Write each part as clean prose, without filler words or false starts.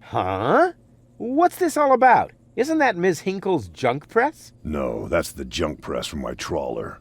Huh? What's this all about? Isn't that Ms. Hinkle's junk press? No, that's the junk press from my trawler.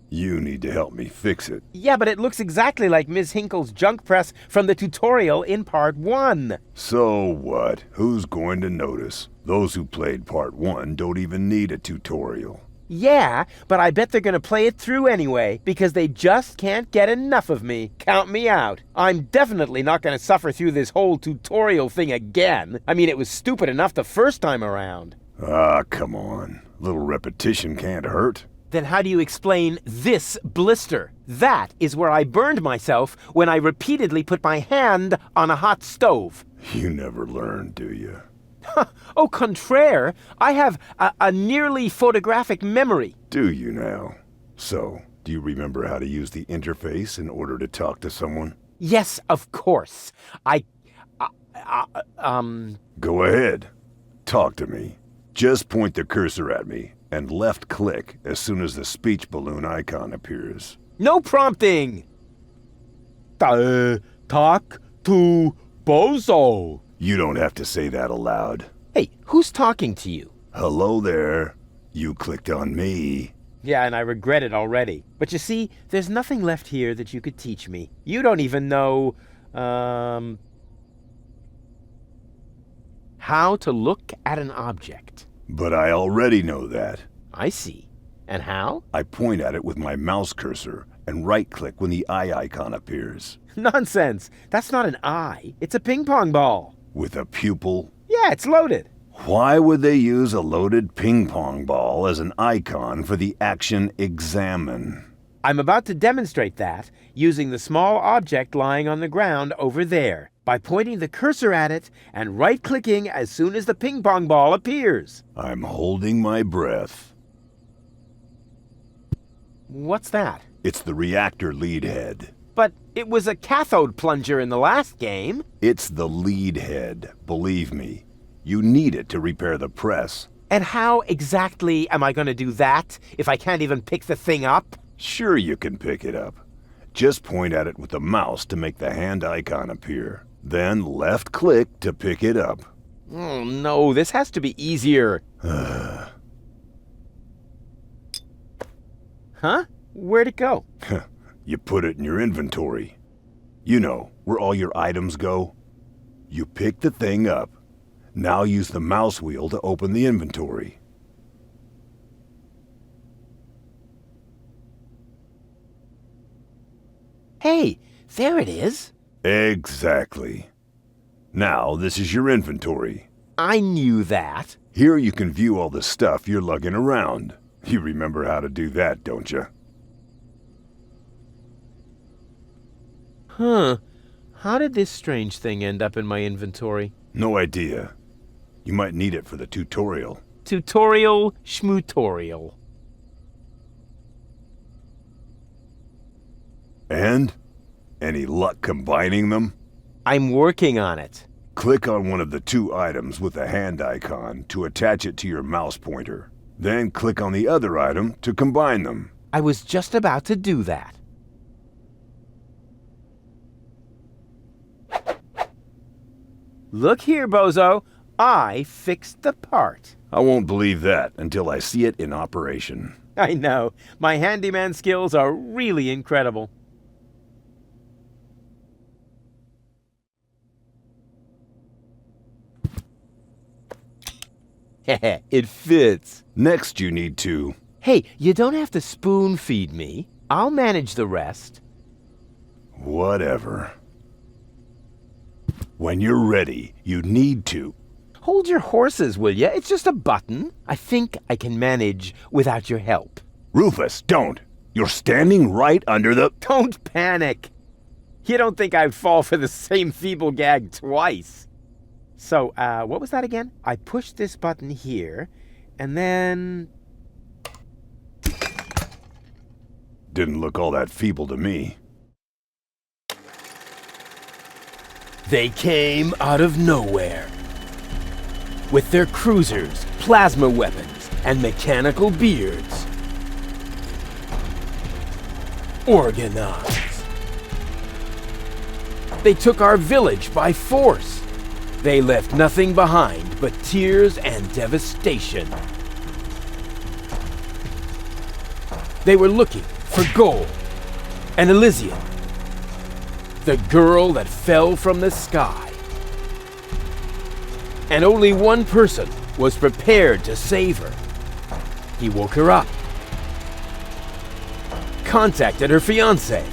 You need to help me fix it. Yeah, but it looks exactly like Ms. Hinkle's junk press from the tutorial in Part 1. So what? Who's going to notice? Those who played Part 1 don't even need a tutorial. Yeah, but I bet they're gonna play it through anyway, because they just can't get enough of me. Count me out. I'm definitely not gonna suffer through this whole tutorial thing again. I mean, it was stupid enough the first time around. Ah, come on. A little repetition can't hurt. Then how do you explain this blister? That is where I burned myself when I repeatedly put my hand on a hot stove. You never learn, do you? Au contraire, I have a nearly photographic memory. Do you now? So, do you remember how to use the interface in order to talk to someone? Yes, of course. Go ahead. Talk to me. Just point the cursor at me and left-click as soon as the speech balloon icon appears. No prompting! Talk to Bozo. You don't have to say that aloud. Hey, who's talking to you? Hello there. You clicked on me. Yeah, and I regret it already. But you see, there's nothing left here that you could teach me. You don't even know, how to look at an object. But I already know that. I see. And how? I point at it with my mouse cursor and right-click when the eye icon appears. Nonsense. That's not an eye. It's a ping pong ball. With a pupil? Yeah, it's loaded. Why would they use a loaded ping pong ball as an icon for the action examine? I'm about to demonstrate that using the small object lying on the ground over there by pointing the cursor at it and right-clicking as soon as the ping pong ball appears. I'm holding my breath. What's that? It's the reactor lead head. But it was a cathode plunger in the last game. It's the lead head, believe me. You need it to repair the press. And how exactly am I going to do that if I can't even pick the thing up? Sure you can pick it up. Just point at it with the mouse to make the hand icon appear. Then left-click to pick it up. Oh no, this has to be easier. Huh? Where'd it go? You put it in your inventory. You know, where all your items go. You pick the thing up. Now use the mouse wheel to open the inventory. Hey, there it is. Exactly. Now, this is your inventory. I knew that. Here you can view all the stuff you're lugging around. You remember how to do that, don't you? Huh. How did this strange thing end up in my inventory? No idea. You might need it for the tutorial. Tutorial schmutorial. And? Any luck combining them? I'm working on it. Click on one of the two items with a hand icon to attach it to your mouse pointer. Then click on the other item to combine them. I was just about to do that. Look here, Bozo. I fixed the part. I won't believe that until I see it in operation. I know. My handyman skills are really incredible. It fits. Next you need to... Hey, you don't have to spoon feed me. I'll manage the rest. Whatever. When you're ready, you need to... Hold your horses, will ya? It's just a button. I think I can manage without your help. Rufus, don't! You're standing right under the... Don't panic. You don't think I'd fall for the same feeble gag twice. So, what was that again? I pushed this button here, and then... Didn't look all that feeble to me. They came out of nowhere. With their cruisers, plasma weapons, and mechanical beards. Organized. They took our village by force. They left nothing behind but tears and devastation. They were looking for gold and Elysium, the girl that fell from the sky. And only one person was prepared to save her. He woke her up, contacted her fiancé,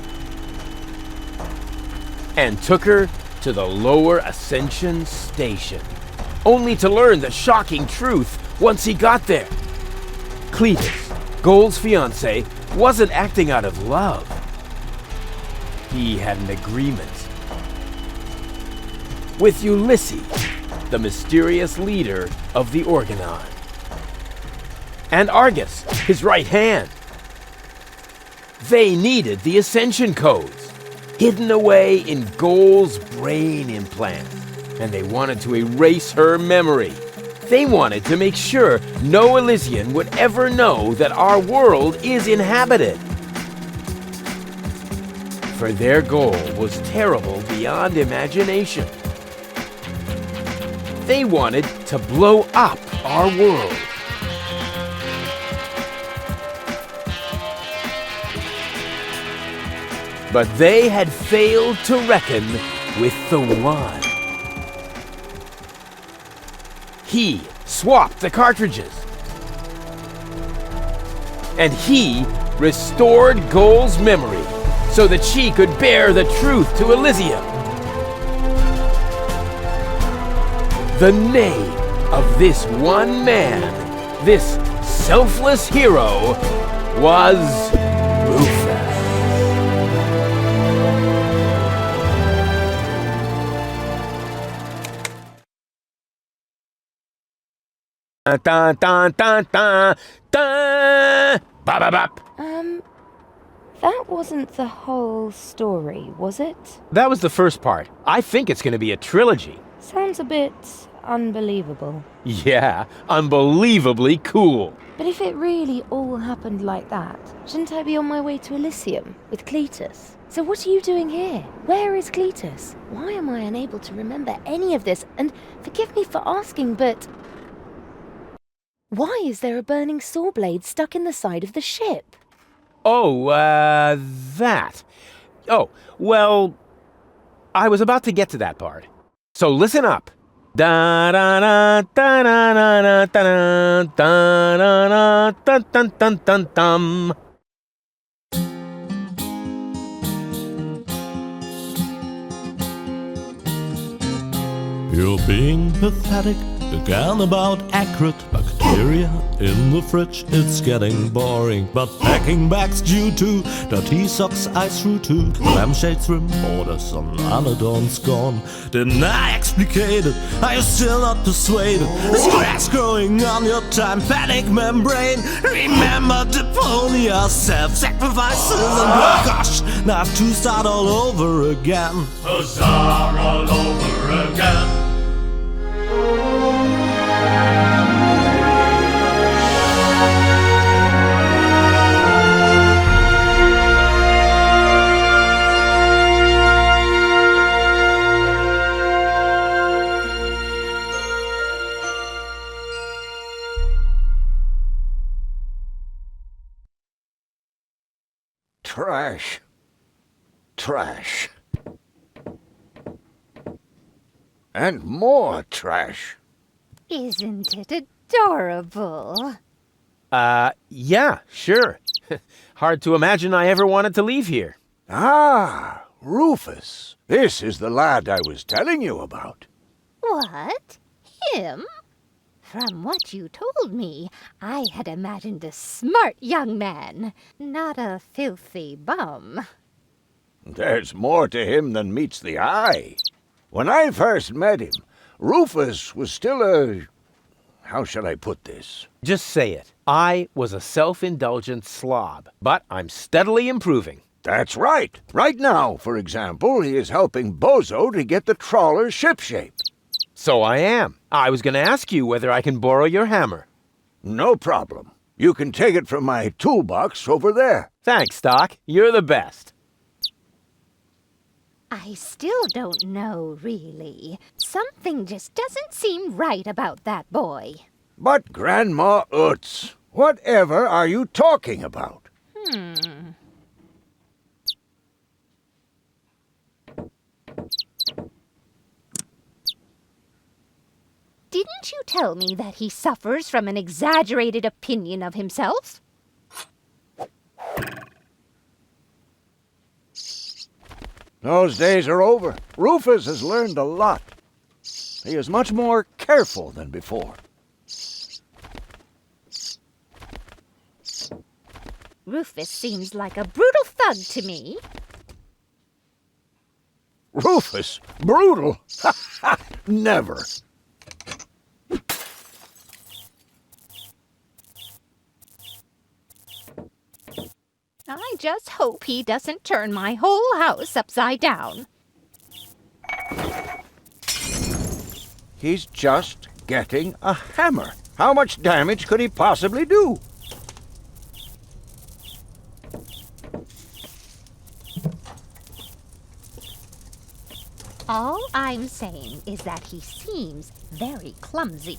and took her to the lower Ascension station, only to learn the shocking truth once he got there. Cletus, Gold's fiancé, wasn't acting out of love. He had an agreement with Ulysses, the mysterious leader of the Organon, and Argus, his right hand. They needed the Ascension codes, hidden away in Gold's brain implant, and they wanted to erase her memory. They wanted to make sure no Elysian would ever know that our world is inhabited. For their goal was terrible beyond imagination. They wanted to blow up our world. But they had failed to reckon with the One. He swapped the cartridges. And he restored Gold's memory so that she could bear the truth to Elysium. The name of this one man, this selfless hero, was Rufus. Dun, dun, dun, dun, dun. Bop, bop, bop. That wasn't the whole story, was it? That was the first part. I think it's going to be a trilogy. Sounds a bit unbelievable. Yeah, unbelievably cool. But if it really all happened like that, shouldn't I be on my way to Elysium with Cletus? So what are you doing here? Where is Cletus? Why am I unable to remember any of this? And forgive me for asking, but why is there a burning saw blade stuck in the side of the ship? Oh, that. Oh, well, I was about to get to that part. So listen up. Da da da da da da da da da da dun dun dun dun. You're being pathetic again about accurate bacteria in the fridge. It's getting boring, but packing bags due to dirty socks I threw to lampshades rim orders on Anadon's gone. Didn't I explicate it? Are you still not persuaded? There's grass growing on your tympanic membrane. Remember Deponia, self-sacrifices and gosh, now I have to start all over again. Huzzah all over again. Trash. Trash. And more trash. Isn't it adorable? Yeah, sure. Hard to imagine I ever wanted to leave here. Ah, Rufus. This is the lad I was telling you about. What? Him? From what you told me, I had imagined a smart young man, not a filthy bum. There's more to him than meets the eye. When I first met him, Rufus was still a... how shall I put this? Just say it. I was a self-indulgent slob, but I'm steadily improving. That's right. Right now, for example, he is helping Bozo to get the trawler shipshape. So I am. I was going to ask you whether I can borrow your hammer. No problem. You can take it from my toolbox over there. Thanks, Doc. You're the best. I still don't know, really. Something just doesn't seem right about that boy. But Grandma Utz, whatever are you talking about? Didn't you tell me that he suffers from an exaggerated opinion of himself? Those days are over. Rufus has learned a lot. He is much more careful than before. Rufus seems like a brutal thug to me. Rufus? Brutal? Never. I just hope he doesn't turn my whole house upside down. He's just getting a hammer. How much damage could he possibly do? All I'm saying is that he seems very clumsy.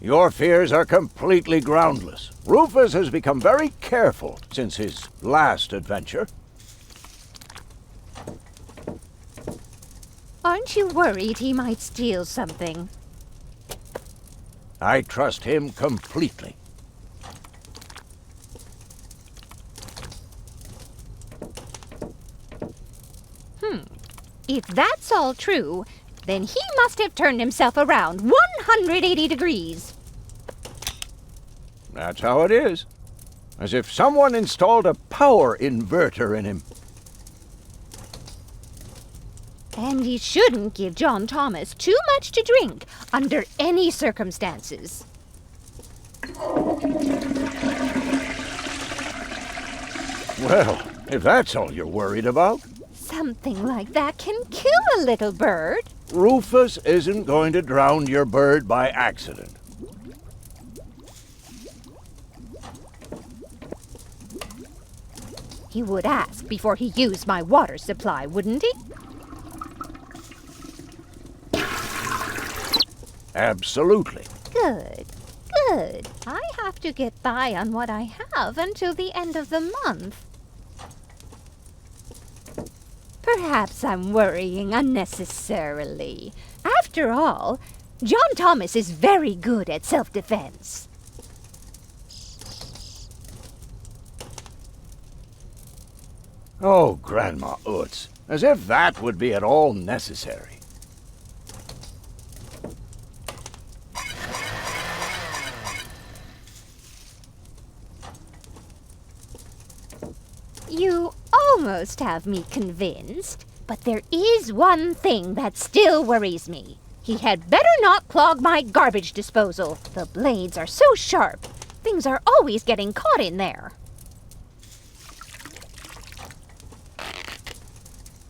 Your fears are completely groundless. Rufus has become very careful since his last adventure. Aren't you worried he might steal something? I trust him completely. If that's all true, then he must have turned himself around 180 degrees. That's how it is. As if someone installed a power inverter in him. And he shouldn't give John Thomas too much to drink under any circumstances. Well, if that's all you're worried about, Something like that can kill a little bird. Rufus isn't going to drown your bird by accident. He would ask before he used my water supply, wouldn't he? Absolutely. Good, good. I have to get by on what I have until the end of the month. Perhaps I'm worrying unnecessarily. After all, John Thomas is very good at self-defense. Oh, Grandma Utz, as if that would be at all necessary. You almost have me convinced, but there is one thing that still worries me. He had better not clog my garbage disposal. The blades are so sharp. Things are always getting caught in there.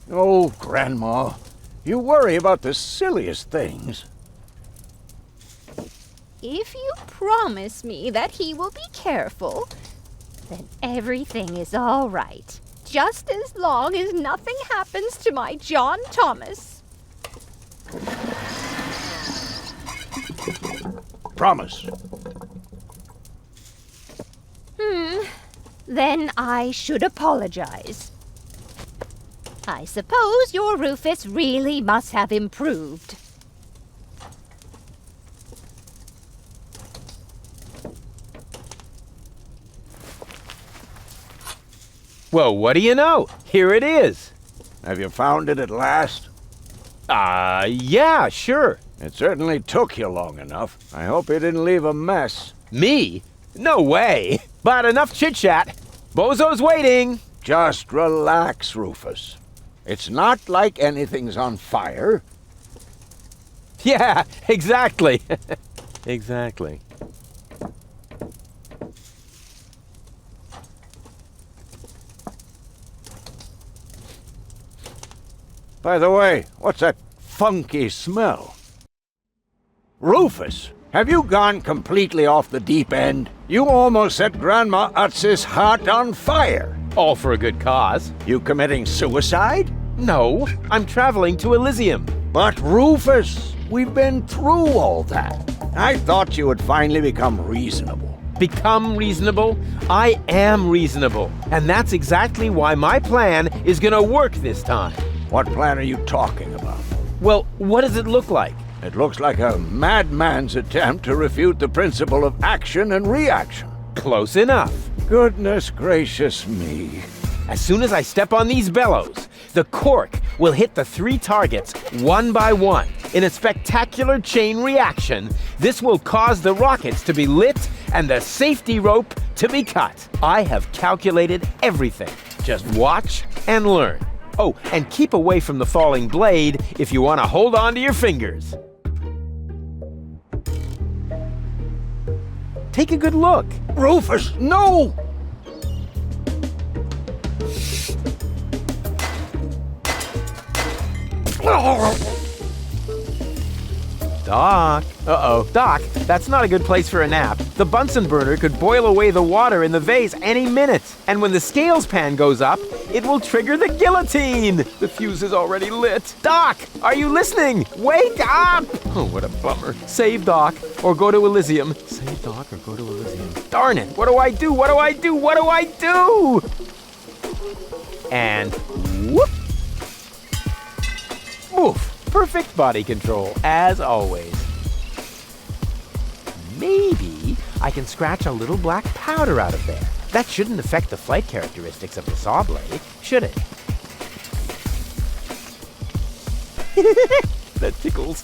Oh, Grandma, you worry about the silliest things. If you promise me that he will be careful, then everything is all right. Just as long as nothing happens to my John Thomas. Promise. Then I should apologize. I suppose your Rufus really must have improved. Well, what do you know? Here it is. Have you found it at last? Yeah, sure. It certainly took you long enough. I hope you didn't leave a mess. Me? No way. But enough chit-chat. Bozo's waiting. Just relax, Rufus. It's not like anything's on fire. Yeah, exactly. Exactly. By the way, what's that funky smell? Rufus, have you gone completely off the deep end? You almost set Grandma Utz's heart on fire. All for a good cause. You committing suicide? No, I'm traveling to Elysium. But Rufus, we've been through all that. I thought you would finally become reasonable. Become reasonable? I am reasonable. And that's exactly why my plan is gonna work this time. What plan are you talking about? Well, what does it look like? It looks like a madman's attempt to refute the principle of action and reaction. Close enough. Goodness gracious me. As soon as I step on these bellows, the cork will hit the 3 targets one by one. In a spectacular chain reaction, this will cause the rockets to be lit and the safety rope to be cut. I have calculated everything. Just watch and learn. Oh, and keep away from the falling blade if you want to hold on to your fingers. Take a good look. Rufus, no! Doc. Uh-oh. Doc, that's not a good place for a nap. The Bunsen burner could boil away the water in the vase any minute. And when the scales pan goes up, it will trigger the guillotine. The fuse is already lit. Doc, are you listening? Wake up! Oh, what a bummer. Save Doc or go to Elysium. Save Doc or go to Elysium. Darn it. What do I do? What do I do? What do I do? And whoop. Oof. Perfect body control, as always. Maybe I can scratch a little black powder out of there. That shouldn't affect the flight characteristics of the saw blade, should it? That tickles.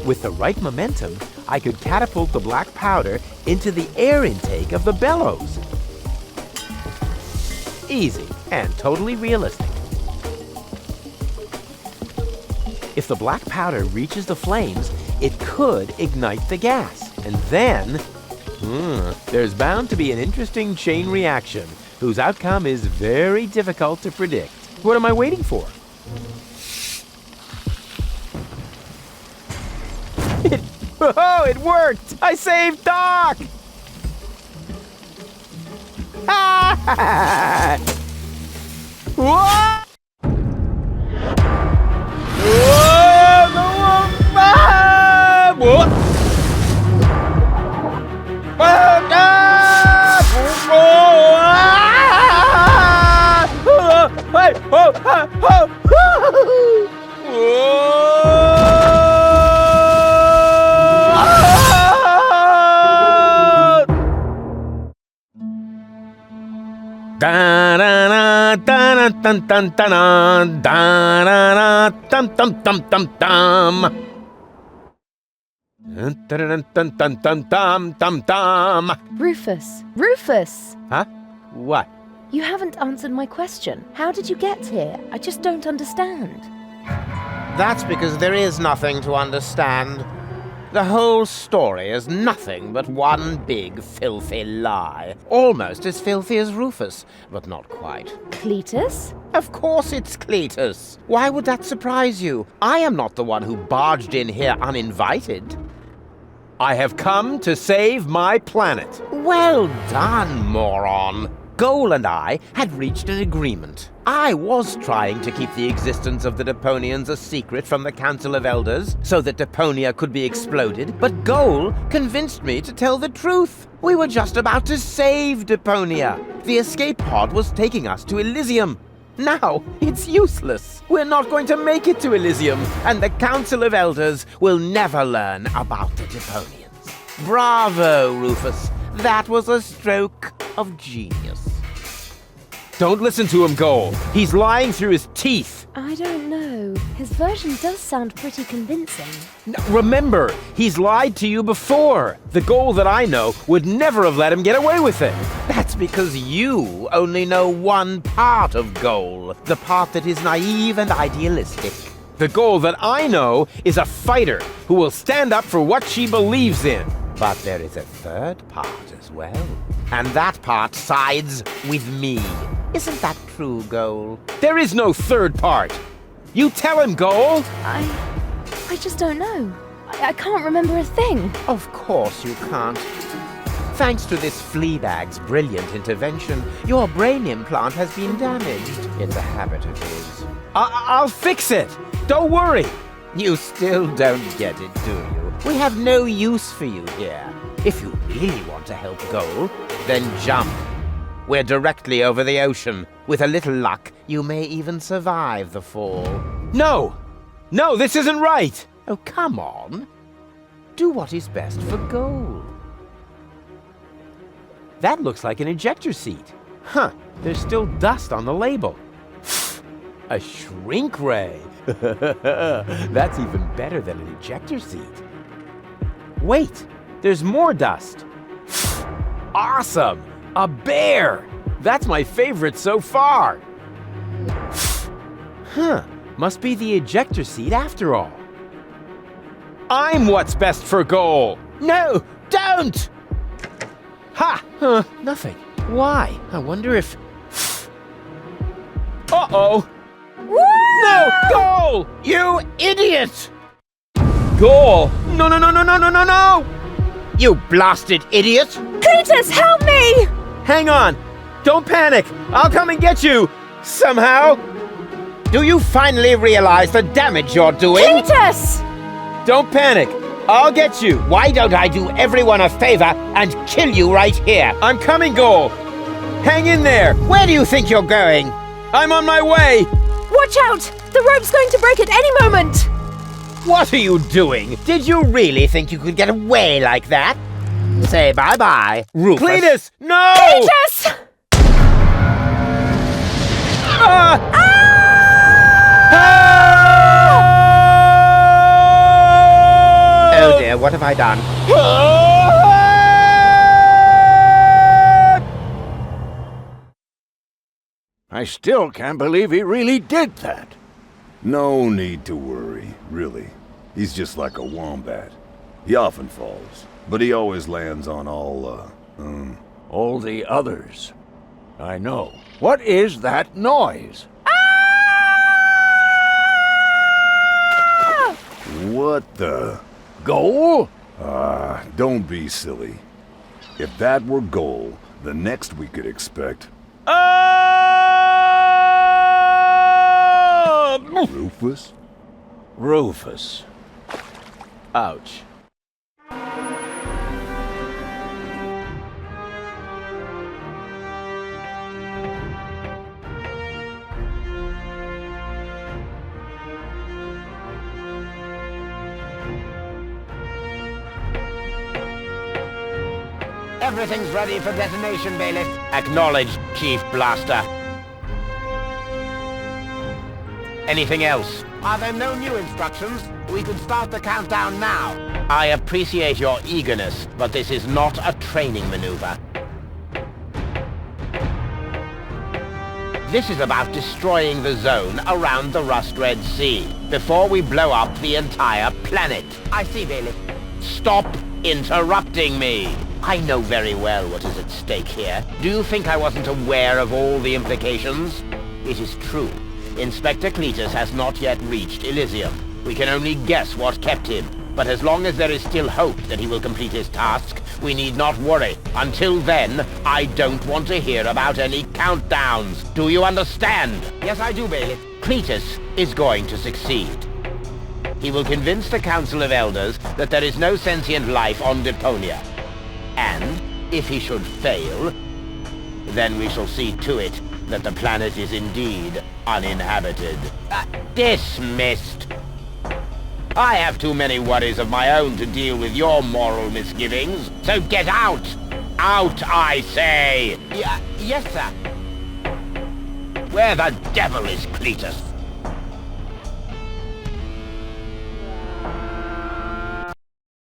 With the right momentum, I could catapult the black powder into the air intake of the bellows. Easy and totally realistic. If the black powder reaches the flames, it could ignite the gas. And then, there's bound to be an interesting chain reaction whose outcome is very difficult to predict. What am I waiting for? It worked! I saved Doc! Whoa! Rufus! Rufus! Huh? What? You haven't answered my question. How did you get here? I just don't understand. That's because there is nothing to understand. The whole story is nothing but one big filthy lie. Almost as filthy as Rufus, but not quite. Cletus? Of course it's Cletus. Why would that surprise you? I am not the one who barged in here uninvited. I have come to save my planet. Well done, moron. Goal and I had reached an agreement. I was trying to keep the existence of the Deponians a secret from the Council of Elders so that Deponia could be exploded, but Goal convinced me to tell the truth. We were just about to save Deponia. The escape pod was taking us to Elysium. Now, it's useless. We're not going to make it to Elysium, and the Council of Elders will never learn about the Deponians. Bravo, Rufus. That was a stroke of genius. Don't listen to him, Goal. He's lying through his teeth. I don't know. His version does sound pretty convincing. Remember, he's lied to you before. The Goal that I know would never have let him get away with it. That's because you only know one part of Goal, the part that is naive and idealistic. The Goal that I know is a fighter who will stand up for what she believes in. But there is a third part as well. And that part sides with me. Isn't that true, Goal? There is no third part. You tell him, Goal. I just don't know. I can't remember a thing. Of course you can't. Thanks to this Fleabag's brilliant intervention, your brain implant has been damaged. It's a habit of his. I'll fix it! Don't worry! You still don't get it, do you? We have no use for you here. If you really want to help Goal, then jump. We're directly over the ocean. With a little luck, you may even survive the fall. No! No, this isn't right! Oh, come on. Do what is best for Goal. That looks like an ejector seat. Huh, there's still dust on the label. A shrink ray. That's even better than an ejector seat. Wait, there's more dust. Awesome! A bear! That's my favorite so far. Huh, must be the ejector seat after all. I'm what's best for Goal. No, don't! Ha! Nothing. Why? I wonder if... Uh-oh! No! Goal! You idiot! Goal! No, no, no, no, no, no, no, no! You blasted idiot! Cletus, help me! Hang on! Don't panic! I'll come and get you! Somehow! Do you finally realize the damage you're doing? Cletus! Don't panic! I'll get you! Why don't I do everyone a favor and kill you right here? I'm coming, Goal! Hang in there! Where do you think you're going? I'm on my way! Watch out! The rope's going to break at any moment! What are you doing? Did you really think you could get away like that? Say bye-bye, Rufus. Cletus! No! Cletus! Oh dear, what have I done? I still can't believe he really did that. No need to worry, really. He's just like a wombat. He often falls, but he always lands on all the others. I know. What is that noise? What the? Goal? Don't be silly. If that were Goal, the next we could expect... Rufus? Rufus. Ouch. Everything's ready for detonation, Bailiff. Acknowledged, Chief Blaster. Anything else? Are there no new instructions? We could start the countdown now. I appreciate your eagerness, but this is not a training maneuver. This is about destroying the zone around the Rust Red Sea before we blow up the entire planet. I see, Bailiff. Stop interrupting me. I know very well what is at stake here. Do you think I wasn't aware of all the implications? It is true. Inspector Cletus has not yet reached Elysium. We can only guess what kept him. But as long as there is still hope that he will complete his task, we need not worry. Until then, I don't want to hear about any countdowns. Do you understand? Yes, I do, Bailiff. Cletus is going to succeed. He will convince the Council of Elders that there is no sentient life on Deponia. And, if he should fail, then we shall see to it that the planet is indeed uninhabited. Dismissed! I have too many worries of my own to deal with your moral misgivings, so get out! Out, I say! Yes, sir. Where the devil is Cletus?